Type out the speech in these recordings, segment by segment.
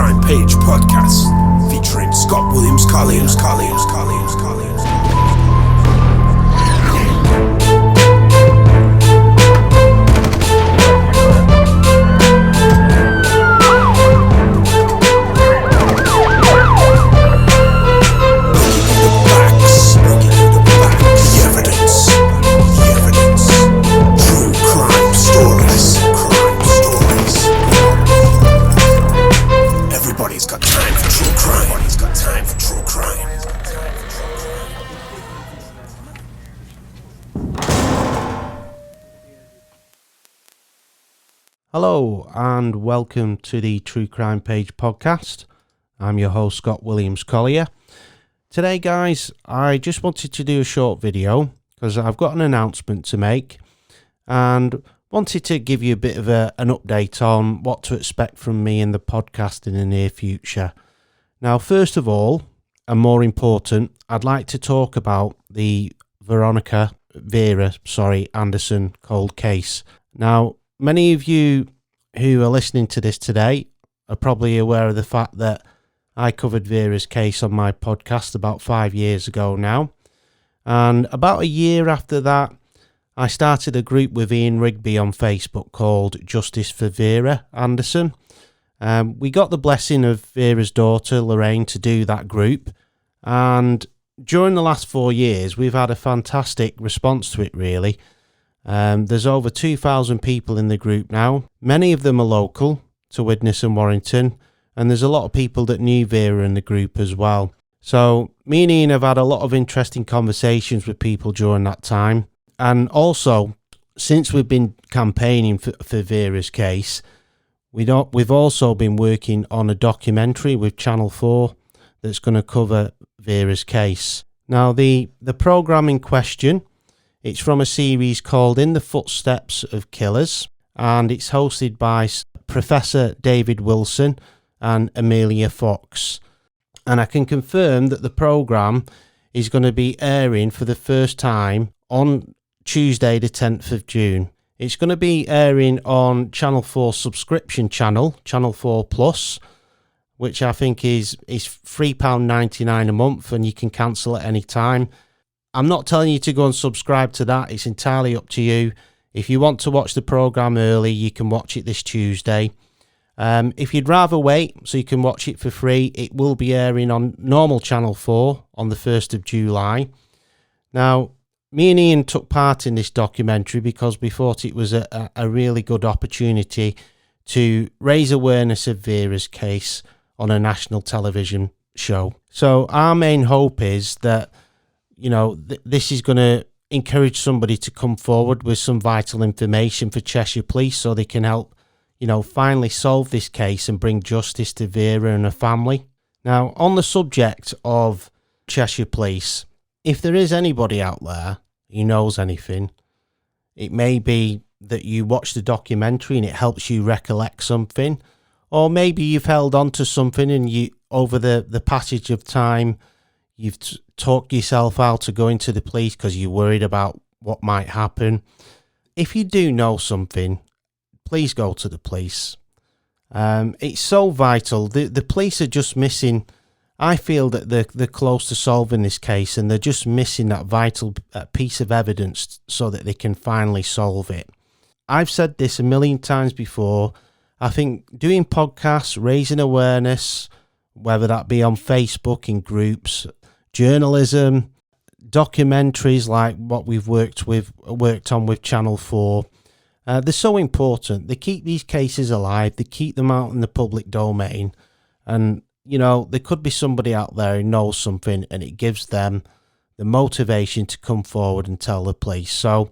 Crime Page podcast featuring Scott Williams Collins. Hello and welcome to the True Crime Page podcast. I'm your host Scott Williams Collier. Today guys, I just wanted to do a short video because I've got an announcement to make and wanted to give you a bit of an update on what to expect from me in the podcast in the near future. Now first of all, and more important, I'd like to talk about the Vera Anderson cold case. Now many of you who are listening to this today are probably aware of the fact that I covered Vera's case on my podcast about 5 years ago now. And about a year after that, I started a group with Ian Rigby on Facebook called Justice for Vera Anderson. We got the blessing of Vera's daughter, Lorraine, to do that group. And during the last 4 years, we've had a fantastic response to it, really. There's over 2,000 people in the group now. Many of them are local to Widnes and Warrington, and there's a lot of people that knew Vera in the group as well. So me and Ian have had a lot of interesting conversations with people during that time. And also, since we've been campaigning for Vera's case, we've also been working on a documentary with Channel 4 that's going to cover Vera's case. Now the programme in question, it's from a series called In the Footsteps of Killers, and it's hosted by Professor David Wilson and Amelia Fox. And I can confirm that the programme is going to be airing for the first time on Tuesday the 10th of June. It's going to be airing on Channel 4 subscription channel, Channel 4 Plus, which I think is £3.99 a month, and you can cancel at any time. I'm not telling you to go and subscribe to that. It's entirely up to you. If you want to watch the programme early, you can watch it this Tuesday. If you'd rather wait so you can watch it for free, it will be airing on normal Channel 4 on the 1st of July. Now, me and Ian took part in this documentary because we thought it was a really good opportunity to raise awareness of Vera's case on a national television show. So our main hope is that this is going to encourage somebody to come forward with some vital information for Cheshire Police so they can help, finally solve this case and bring justice to Vera and her family. Now, on the subject of Cheshire Police, if there is anybody out there who knows anything, it may be that you watch the documentary and it helps you recollect something, or maybe you've held on to something and you, over the passage of time, you've talked yourself out of going to the police because you're worried about what might happen. If you do know something, please go to the police. It's so vital. The police are just missing. I feel that they're close to solving this case and they're just missing that vital piece of evidence so that they can finally solve it. I've said this a million times before. I think doing podcasts, raising awareness, whether that be on Facebook in groups, journalism, documentaries like what we've worked on with Channel 4, they're so important. They keep these cases alive, they keep them out in the public domain, and there could be somebody out there who knows something and it gives them the motivation to come forward and tell the police. So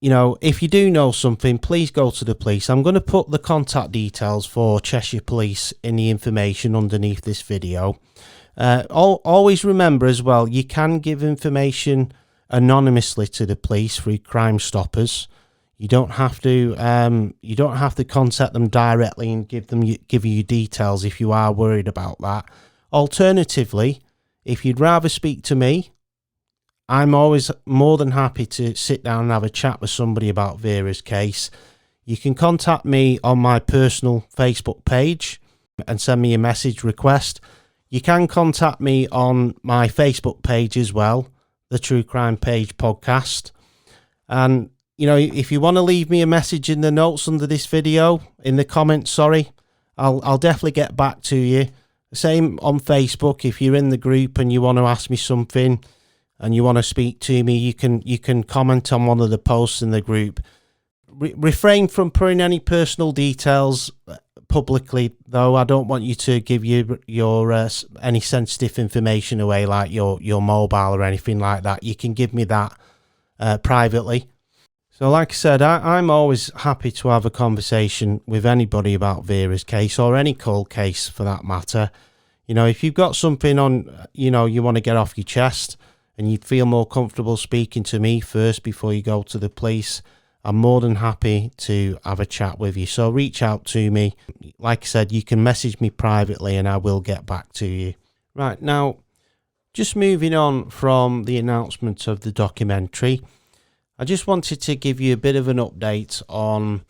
if you do know something, please go to the police. I'm going to put the contact details for Cheshire Police in the information underneath this video. Always remember as well, you can give information anonymously to the police through Crime Stoppers. You don't have to contact them directly and give you details if you are worried about that. Alternatively, if you'd rather speak to me, I'm always more than happy to sit down and have a chat with somebody about Vera's case. You can contact me on my personal Facebook page. and send me a message request. You can contact me on my Facebook page as well, the True Crime Page Podcast. And, you know, if you want to leave me a message in the notes under this video, in the comments, sorry, I'll definitely get back to you. Same on Facebook. If you're in the group and you want to ask me something and you want to speak to me, you can comment on one of the posts in the group. Refrain from putting any personal details publicly, though. I don't want you to give your any sensitive information away, like your mobile or anything like that. You can give me that privately. So like I said, I'm always happy to have a conversation with anybody about Vera's case, or any cold case for that matter. You know, if you've got something on, you know, you want to get off your chest and you feel more comfortable speaking to me first before you go to the police, I'm more than happy to have a chat with you. So reach out to me. Like I said, you can message me privately and I will get back to you. Right, now, just moving on from the announcement of the documentary, I just wanted to give you a bit of an update on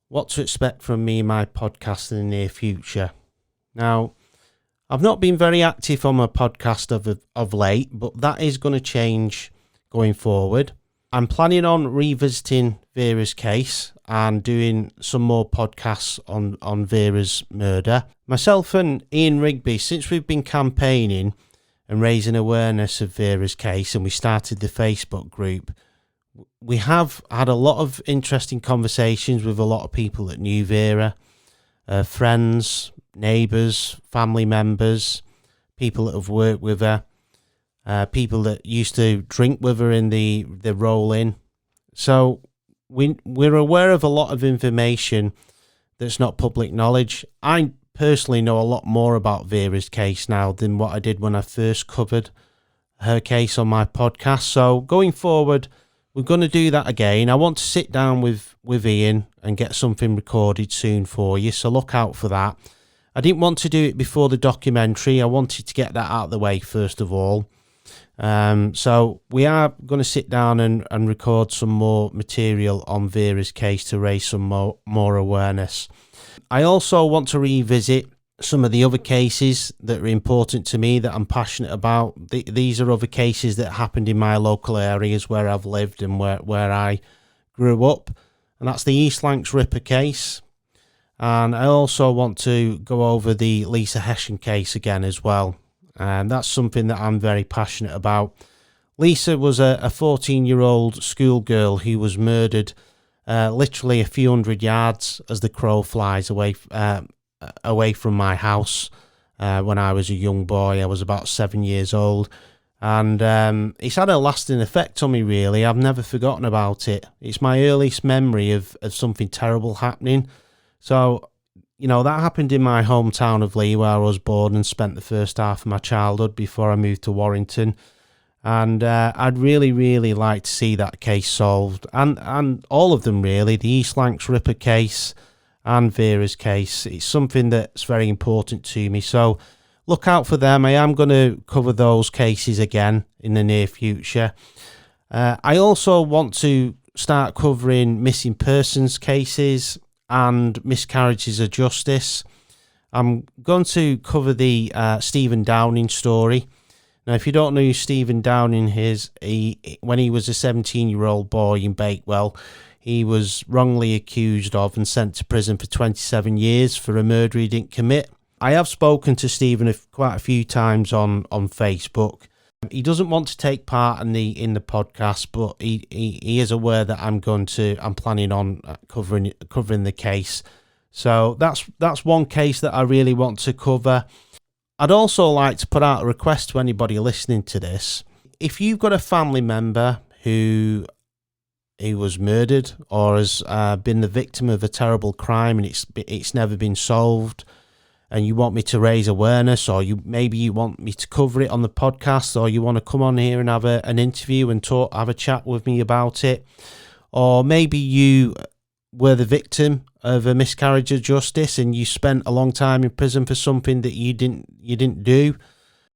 what to expect from me and my podcast in the near future. Now, I've not been very active on my podcast of late, but that is going to change going forward. I'm planning on revisiting Vera's case and doing some more podcasts on Vera's murder. Myself and Ian Rigby, since we've been campaigning and raising awareness of Vera's case, and we started the Facebook group, we have had a lot of interesting conversations with a lot of people that knew Vera, friends, neighbours, family members, people that have worked with her, people that used to drink with her in the roll-in. So we're aware of a lot of information that's not public knowledge. I personally know a lot more about Vera's case now than what I did when I first covered her case on my podcast. So going forward, we're going to do that again. I want to sit down with Ian and get something recorded soon for you, so look out for that. I didn't want to do it before the documentary. I wanted to get that out of the way first of all. So we are going to sit down and record some more material on Vera's case to raise some more awareness. I also want to revisit some of the other cases that are important to me, that I'm passionate about. These are other cases that happened in my local areas where I've lived and where I grew up, and that's the East Lancs Ripper case. And I also want to go over the Lisa Hessian case again as well, and that's something that I'm very passionate about. Lisa was a 14-year-old schoolgirl who was murdered literally a few hundred yards as the crow flies away from my house when I was a young boy. I was about 7 years old, and it's had a lasting effect on me, really. I've never forgotten about it. It's my earliest memory of something terrible happening. So, you know, that happened in my hometown of Leigh, where I was born and spent the first half of my childhood before I moved to Warrington. And I'd really, really like to see that case solved, and all of them really, the East Lancs Ripper case and Vera's case. It's something that's very important to me, so look out for them. I am going to cover those cases again in the near future. I also want to start covering missing persons cases and miscarriages of justice. I'm going to cover the Stephen Downing story. Now, if you don't know who Stephen Downing is, when he was a 17-year-old boy in Bakewell, he was wrongly accused of and sent to prison for 27 years for a murder he didn't commit. I have spoken to Stephen quite a few times on Facebook. He doesn't want to take part in the podcast, but he is aware that I'm planning on covering the case. So that's one case that I really want to cover. I'd also like to put out a request to anybody listening to this. If you've got a family member who was murdered or has been the victim of a terrible crime and it's never been solved, and you want me to raise awareness, or maybe you want me to cover it on the podcast, or you want to come on here and have an interview and have a chat with me about it, or maybe you were the victim of a miscarriage of justice and you spent a long time in prison for something that you didn't do,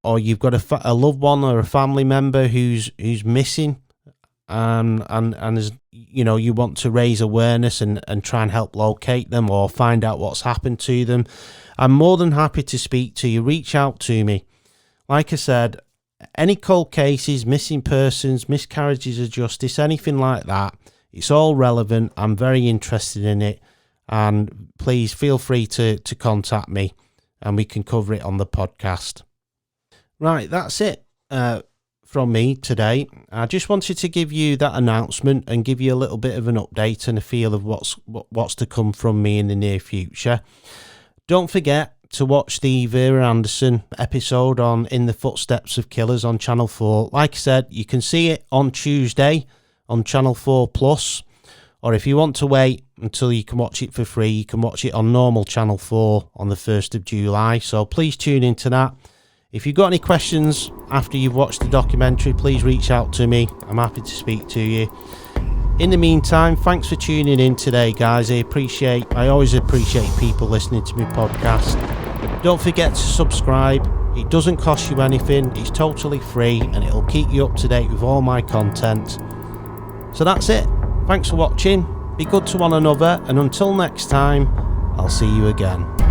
or you've got a loved one or a family member who's missing and as you know, you want to raise awareness and try and help locate them or find out what's happened to them, I'm more than happy to speak to you. Reach out to me. Like I said, any cold cases, missing persons, miscarriages of justice, anything like that, it's all relevant. I'm very interested in it, and please feel free to contact me and we can cover it on the podcast. Right, that's it from me today. I just wanted to give you that announcement and give you a little bit of an update and a feel of what's to come from me in the near future. Don't forget to watch the Vera Anderson episode on In the Footsteps of Killers on Channel 4. Like I said, you can see it on Tuesday on Channel 4 Plus, or if you want to wait until you can watch it for free, you can watch it on normal Channel 4 on the 1st of July. So please tune into that. If you've got any questions after you've watched the documentary, please reach out to me. I'm happy to speak to you. In the meantime, thanks for tuning in today, guys. I always appreciate people listening to my podcast. Don't forget to subscribe. It doesn't cost you anything. It's totally free, and it'll keep you up to date with all my content. So that's it. Thanks for watching. Be good to one another, and until next time, I'll see you again.